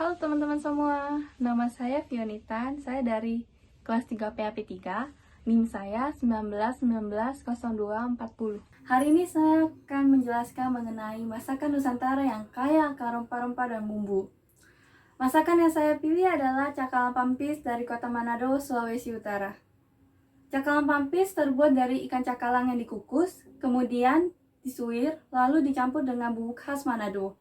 Halo teman-teman semua, nama saya Fionita, saya dari kelas 3 PAP 3, NIM saya 19190240. Hari ini saya akan menjelaskan mengenai masakan Nusantara yang kaya akan rempah-rempah dan bumbu. Masakan yang saya pilih adalah cakalang pampis dari kota Manado, Sulawesi Utara. Cakalang pampis terbuat dari ikan cakalang yang dikukus, kemudian disuir, lalu dicampur dengan bumbu khas Manado.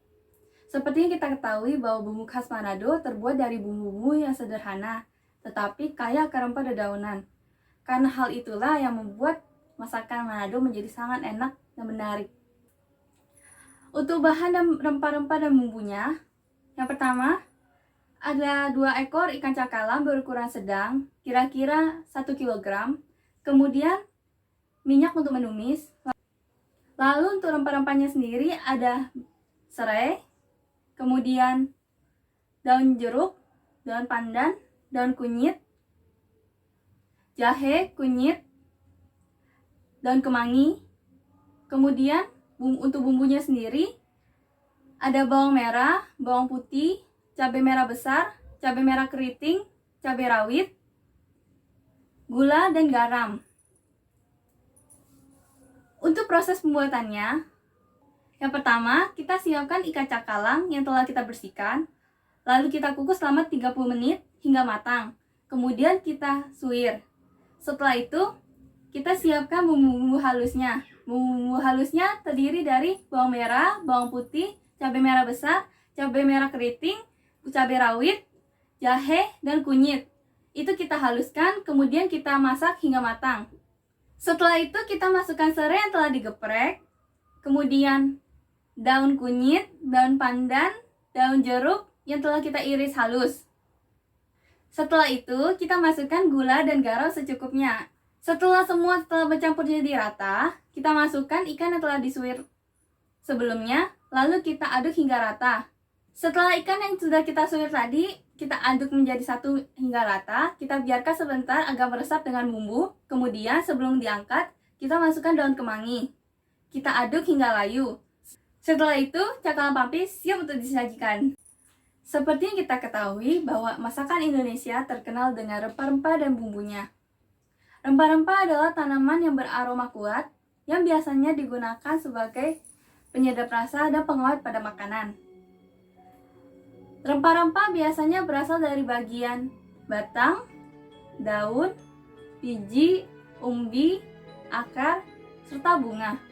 Seperti yang kita ketahui bahwa bumbu khas Manado terbuat dari bumbu-bumbu yang sederhana, tetapi kaya akan rempah dedaunan. Karena hal itulah yang membuat masakan Manado menjadi sangat enak dan menarik. Untuk bahan dan rempah-rempah dan bumbunya, yang pertama, ada 2 ekor ikan cakalang berukuran sedang, kira-kira 1 kg. Kemudian, minyak untuk menumis. Lalu untuk rempah-rempahnya sendiri ada serai, kemudian daun jeruk, daun pandan, daun kunyit, jahe, kunyit, daun kemangi. Kemudian untuk bumbunya sendiri ada bawang merah, bawang putih, cabai merah besar, cabai merah keriting, cabai rawit, gula, dan garam. Untuk proses pembuatannya, yang pertama, kita siapkan ikan cakalang yang telah kita bersihkan, lalu kita kukus selama 30 menit hingga matang. Kemudian kita suir. Setelah itu, kita siapkan bumbu-bumbu halusnya. Bumbu halusnya terdiri dari bawang merah, bawang putih, cabai merah besar, cabai merah keriting, cabai rawit, jahe, dan kunyit. Itu kita haluskan, kemudian kita masak hingga matang. Setelah itu, kita masukkan serai yang telah digeprek, kemudian daun kunyit, daun pandan, daun jeruk yang telah kita iris halus. Setelah itu, kita masukkan gula dan garam secukupnya. Setelah semua telah bercampur jadi rata, kita masukkan ikan yang telah disuir sebelumnya, lalu kita aduk hingga rata. Setelah ikan yang sudah kita suir tadi, kita aduk menjadi satu hingga rata, kita biarkan sebentar agar meresap dengan bumbu. Kemudian sebelum diangkat, kita masukkan daun kemangi. Kita aduk hingga layu. Setelah itu, cakalang pampis siap untuk disajikan. Seperti yang kita ketahui bahwa masakan Indonesia terkenal dengan rempah-rempah dan bumbunya. Rempah-rempah adalah tanaman yang beraroma kuat yang biasanya digunakan sebagai penyedap rasa dan pengawet pada makanan. Rempah-rempah biasanya berasal dari bagian batang, daun, biji, umbi, akar, serta bunga.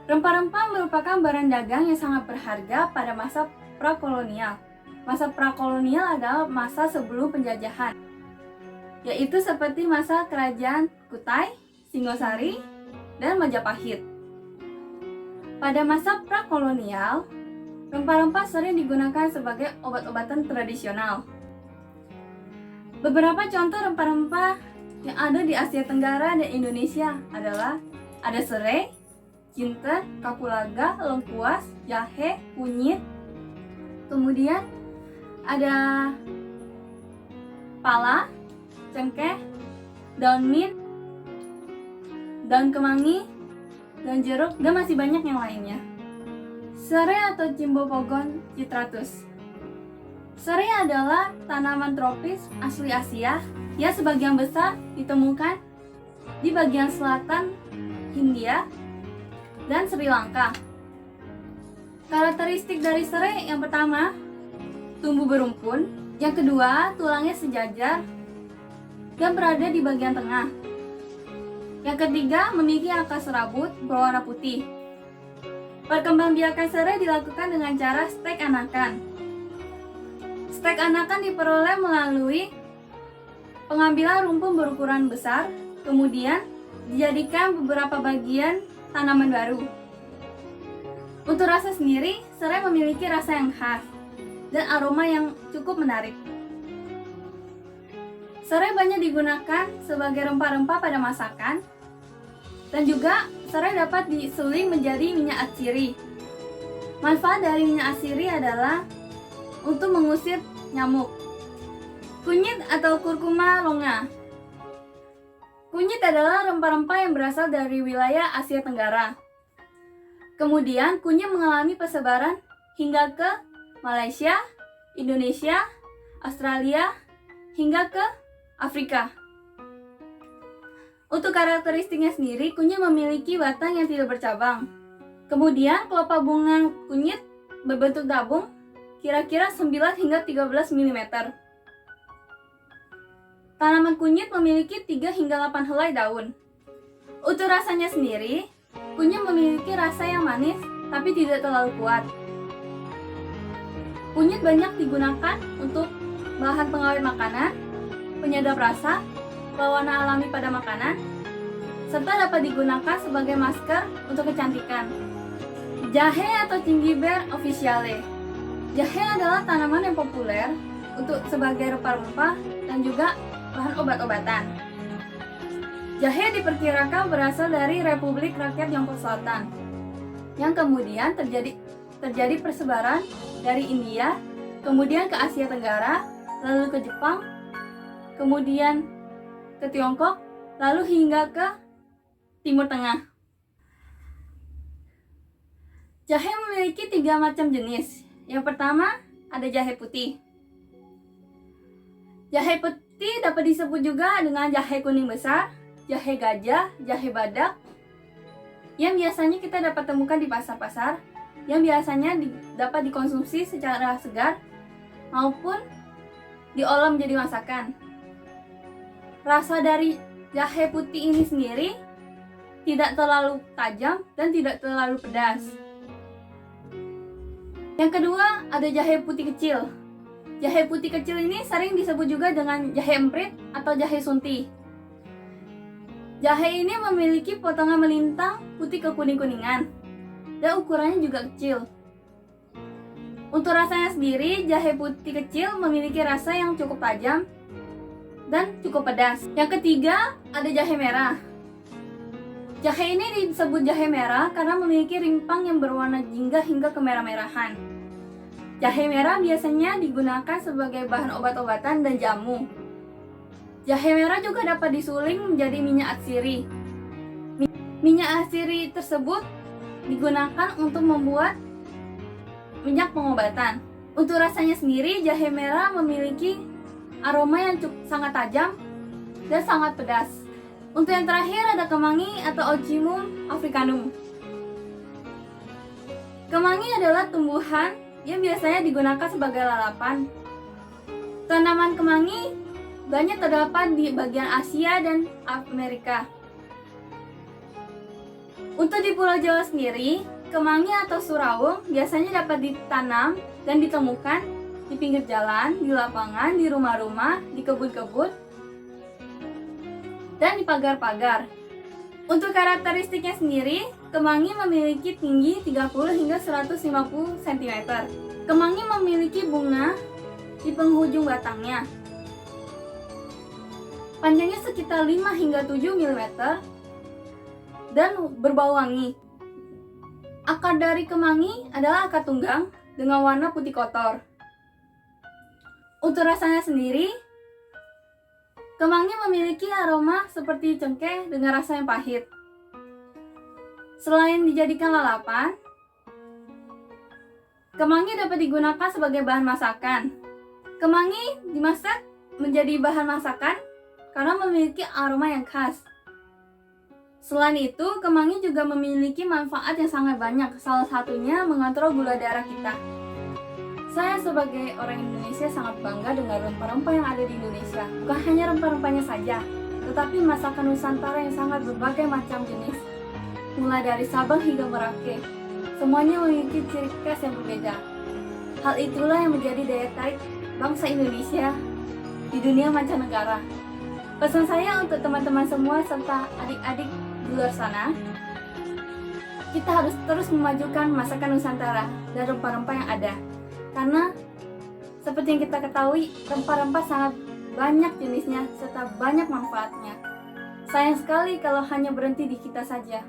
Rempah-rempah merupakan barang dagang yang sangat berharga pada masa prakolonial. Masa prakolonial adalah masa sebelum penjajahan, yaitu seperti masa kerajaan Kutai, Singosari, dan Majapahit. Pada masa prakolonial, rempah-rempah sering digunakan sebagai obat-obatan tradisional. Beberapa contoh rempah-rempah yang ada di Asia Tenggara dan Indonesia adalah ada serai, jinten, kapulaga, lengkuas, jahe, kunyit. Kemudian ada pala, cengkeh, daun mint, daun kemangi, daun jeruk, dan masih banyak yang lainnya. Serai atau Cimbopogon citratus. Serai adalah tanaman tropis asli Asia yang sebagian besar ditemukan di bagian selatan Hindia dan Sri Lanka. Karakteristik dari serai yang pertama, tumbuh berumpun. Yang kedua, tulangnya sejajar dan berada di bagian tengah. Yang ketiga, memiliki akar serabut berwarna putih. Perkembangbiakan serai dilakukan dengan cara stek anakan. Stek anakan diperoleh melalui pengambilan rumpun berukuran besar, kemudian dijadikan beberapa bagian tanaman baru. Untuk rasa sendiri, serai memiliki rasa yang khas dan aroma yang cukup menarik. Serai banyak digunakan sebagai rempah-rempah pada masakan, dan juga serai dapat disuling menjadi minyak atsiri. Manfaat dari minyak atsiri adalah untuk mengusir nyamuk. Kunyit atau kurkuma longa. Kunyit adalah rempah-rempah yang berasal dari wilayah Asia Tenggara. Kemudian kunyit mengalami persebaran hingga ke Malaysia, Indonesia, Australia, hingga ke Afrika. Untuk karakteristiknya sendiri, kunyit memiliki batang yang tidak bercabang. Kemudian kelopak bunga kunyit berbentuk tabung, kira-kira 9 hingga 13 mm. Tanaman kunyit memiliki 3 hingga 8 helai daun. Untuk rasanya sendiri, kunyit memiliki rasa yang manis tapi tidak terlalu kuat. Kunyit banyak digunakan untuk bahan pengawet makanan, penyedap rasa, pewarna alami pada makanan, serta dapat digunakan sebagai masker untuk kecantikan. Jahe atau Gingiber officiale. Jahe adalah tanaman yang populer untuk sebagai rempah-rempah dan juga bahan obat-obatan. Jahe diperkirakan berasal dari Republik Rakyat Tiongkok Selatan, yang kemudian terjadi persebaran dari India, kemudian ke Asia Tenggara, lalu ke Jepang, kemudian ke Tiongkok, lalu hingga ke Timur Tengah. Jahe memiliki 3 macam jenis. Yang pertama, ada jahe putih. Jahe putih dapat disebut juga dengan jahe kuning besar, jahe gajah, jahe badak, yang biasanya kita dapat temukan di pasar-pasar, yang biasanya dapat dikonsumsi secara segar maupun diolah menjadi masakan. Rasa dari jahe putih ini sendiri tidak terlalu tajam dan tidak terlalu pedas. Yang kedua, ada jahe putih kecil. Jahe putih kecil ini sering disebut juga dengan jahe emprit atau jahe sunti. Jahe ini memiliki potongan melintang putih ke kuning-kuningan dan ukurannya juga kecil. Untuk rasanya sendiri, jahe putih kecil memiliki rasa yang cukup tajam dan cukup pedas. Yang ketiga, ada jahe merah. Jahe ini disebut jahe merah karena memiliki rimpang yang berwarna jingga hingga kemerah-merahan. Jahe merah biasanya digunakan sebagai bahan obat-obatan dan jamu. Jahe merah juga dapat disuling menjadi minyak atsiri. Minyak atsiri tersebut digunakan untuk membuat minyak pengobatan. Untuk rasanya sendiri, jahe merah memiliki aroma yang sangat tajam dan sangat pedas. Untuk yang terakhir ada kemangi atau Ocimum africanum. Kemangi adalah tumbuhan yang biasanya digunakan sebagai lalapan. Tanaman kemangi banyak terdapat di bagian Asia dan Amerika. Untuk di Pulau Jawa sendiri, kemangi atau surawung biasanya dapat ditanam dan ditemukan di pinggir jalan, di lapangan, di rumah-rumah, di kebun-kebun, dan di pagar-pagar. Untuk karakteristiknya sendiri, kemangi memiliki tinggi 30 hingga 150 cm. Kemangi memiliki bunga di penghujung batangnya. Panjangnya sekitar 5 hingga 7 mm dan berbau wangi. Akar dari kemangi adalah akar tunggang dengan warna putih kotor. Untuk rasanya sendiri, kemangi memiliki aroma seperti cengkeh dengan rasa yang pahit. Selain dijadikan lalapan, kemangi dapat digunakan sebagai bahan masakan. Kemangi dimasak menjadi bahan masakan karena memiliki aroma yang khas. Selain itu, kemangi juga memiliki manfaat yang sangat banyak, salah satunya mengontrol gula darah kita. Saya sebagai orang Indonesia sangat bangga dengan rempah-rempah yang ada di Indonesia. Bukan hanya rempah-rempahnya saja, tetapi masakan Nusantara yang sangat berbagai macam jenis, mulai dari Sabang hingga Merauke. Semuanya memiliki ciri khas yang berbeda. Hal itulah yang menjadi daya tarik bangsa Indonesia di dunia mancanegara. Pesan saya untuk teman-teman semua serta adik-adik di luar sana, kita harus terus memajukan masakan Nusantara dan rempah-rempah yang ada. Karena seperti yang kita ketahui, rempah-rempah sangat banyak jenisnya serta banyak manfaatnya. Sayang sekali kalau hanya berhenti di kita saja.